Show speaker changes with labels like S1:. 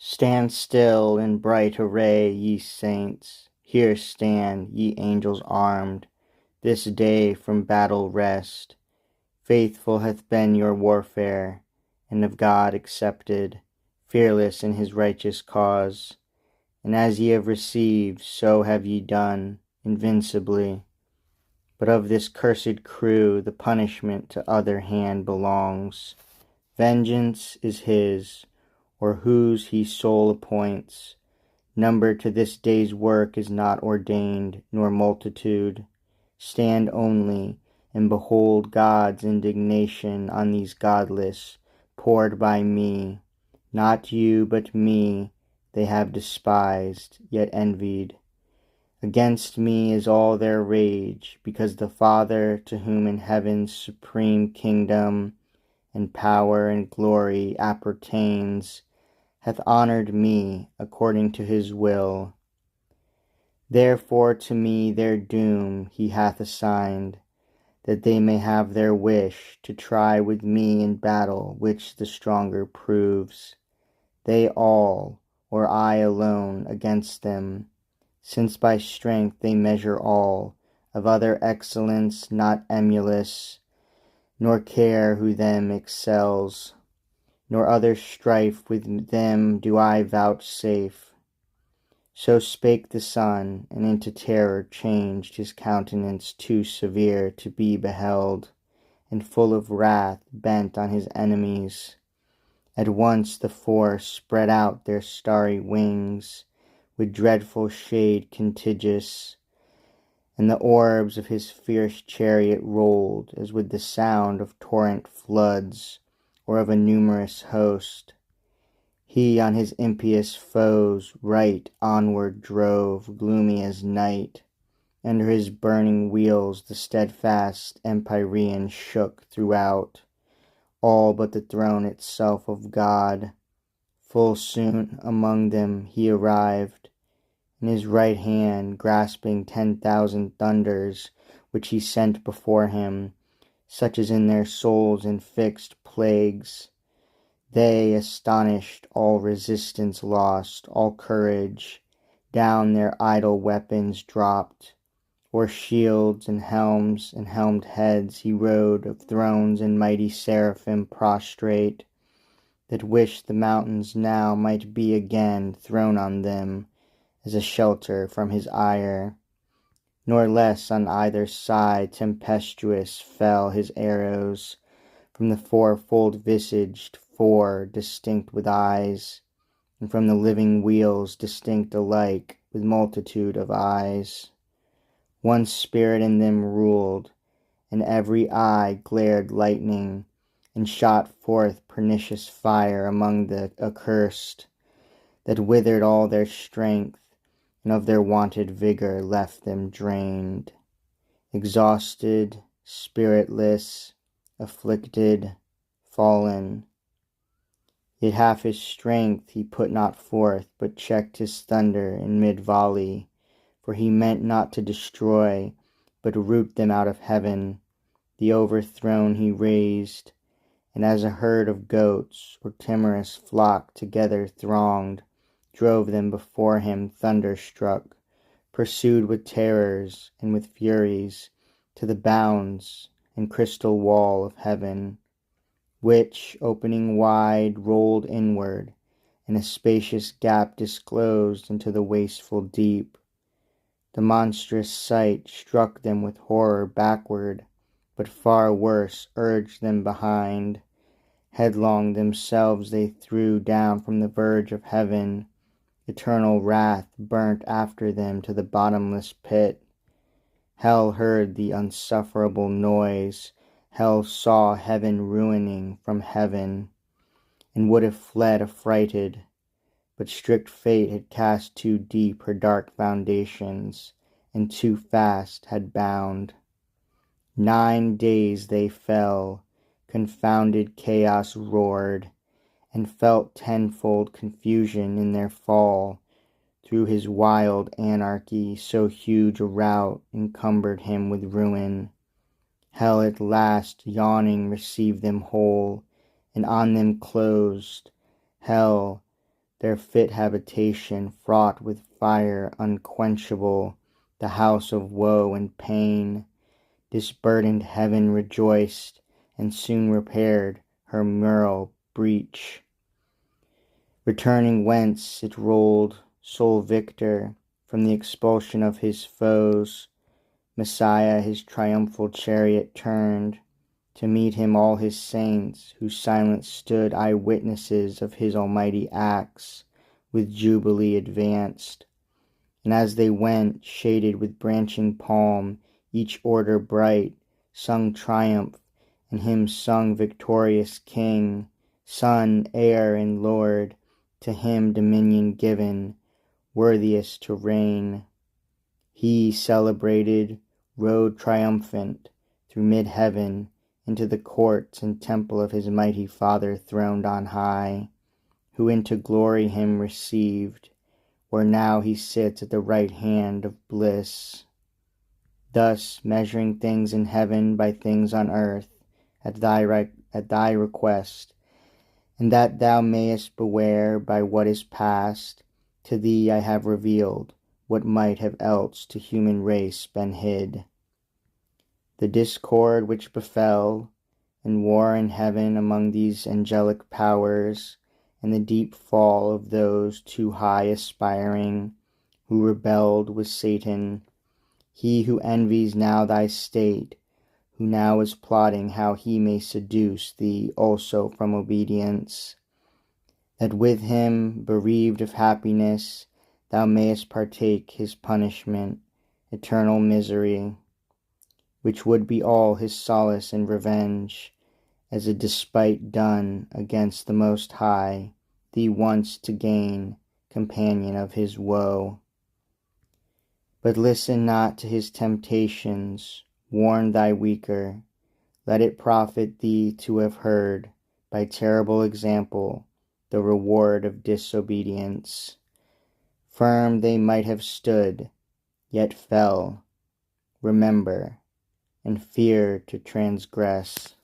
S1: Stand still in bright array, ye saints, here stand, ye angels armed, this day from battle rest. Faithful hath been your warfare, and of God accepted, fearless in his righteous cause. And as ye have received, so have ye done, invincibly. But of this cursed crew the punishment to other hand belongs. Vengeance is his, or whose he sole appoints. Number to this day's work is not ordained, nor multitude. Stand only, and behold God's indignation on these godless, poured by me. Not you, but me, they have despised, yet envied. Against me is all their rage, because the Father, to whom in heaven's supreme kingdom and power and glory appertains, hath honoured me according to his will. Therefore to me their doom he hath assigned, that they may have their wish to try with me in battle which the stronger proves. They all, or I alone, against them, since by strength they measure all, of other excellence not emulous, nor care who them excels, nor other strife with them do I vouchsafe. So spake the Son, and into terror changed his countenance too severe to be beheld, and full of wrath bent on his enemies. At once the four spread out their starry wings, with dreadful shade contagious, and the orbs of his fierce chariot rolled, as with the sound of torrent floods, or of a numerous host. He on his impious foes right onward drove, gloomy as night. Under his burning wheels the steadfast empyrean shook throughout, all but the throne itself of God. Full soon among them he arrived, in his right hand grasping 10,000 thunders, which he sent before him, such as in their souls infixed plagues. They, astonished, all resistance lost, all courage, down their idle weapons dropped. O'er shields and helms and helmed heads he rode, of thrones and mighty seraphim prostrate, that wished the mountains now might be again thrown on them, as a shelter from his ire. Nor less on either side tempestuous fell his arrows, from the fourfold visaged four distinct with eyes, and from the living wheels distinct alike with multitude of eyes. One spirit in them ruled, and every eye glared lightning, and shot forth pernicious fire among the accursed, that withered all their strength, and of their wonted vigour left them drained, exhausted, spiritless, afflicted, fallen. Yet half his strength he put not forth, but checked his thunder in mid-volley, for he meant not to destroy, but root them out of heaven. The overthrown he raised, and as a herd of goats or timorous flock together thronged, drove them before him thunderstruck, pursued with terrors and with furies, to the bounds and crystal wall of heaven, which, opening wide, rolled inward, and a spacious gap disclosed into the wasteful deep. The monstrous sight struck them with horror backward, but far worse urged them behind. Headlong themselves they threw down from the verge of heaven. Eternal wrath burnt after them to the bottomless pit. Hell heard the unsufferable noise. Hell saw heaven ruining from heaven, and would have fled affrighted, but strict fate had cast too deep her dark foundations, and too fast had bound. 9 days they fell, confounded chaos roared, and felt tenfold confusion in their fall. Through his wild anarchy so huge a rout encumbered him with ruin. Hell at last yawning received them whole, and on them closed. Hell, their fit habitation fraught with fire unquenchable, the house of woe and pain. Disburdened heaven rejoiced, and soon repaired her mural breach. Returning whence it rolled, sole victor, from the expulsion of his foes, Messiah his triumphal chariot turned, to meet him all his saints, who silent stood eye-witnesses of his almighty acts, with jubilee advanced. And as they went, shaded with branching palm, each order bright, sung triumph, and hymns sung victorious King, Son, heir, and Lord, to him dominion given, worthiest to reign. He, celebrated, rode triumphant through mid-heaven into the courts and temple of his mighty Father throned on high, who into glory him received, where now he sits at the right hand of bliss. Thus, measuring things in heaven by things on earth, at thy request, and that thou mayest beware by what is past, to thee I have revealed what might have else to human race been hid. The discord which befell, and war in heaven among these angelic powers, and the deep fall of those too high aspiring, who rebelled with Satan, he who envies now thy state, who now is plotting how he may seduce thee also from obedience, that with him, bereaved of happiness, thou mayest partake his punishment, eternal misery, which would be all his solace and revenge, as a despite done against the Most High, thee once to gain, companion of his woe. But listen not to his temptations, warn thy weaker, let it profit thee to have heard, by terrible example, the reward of disobedience. Firm they might have stood, yet fell, remember, and fear to transgress.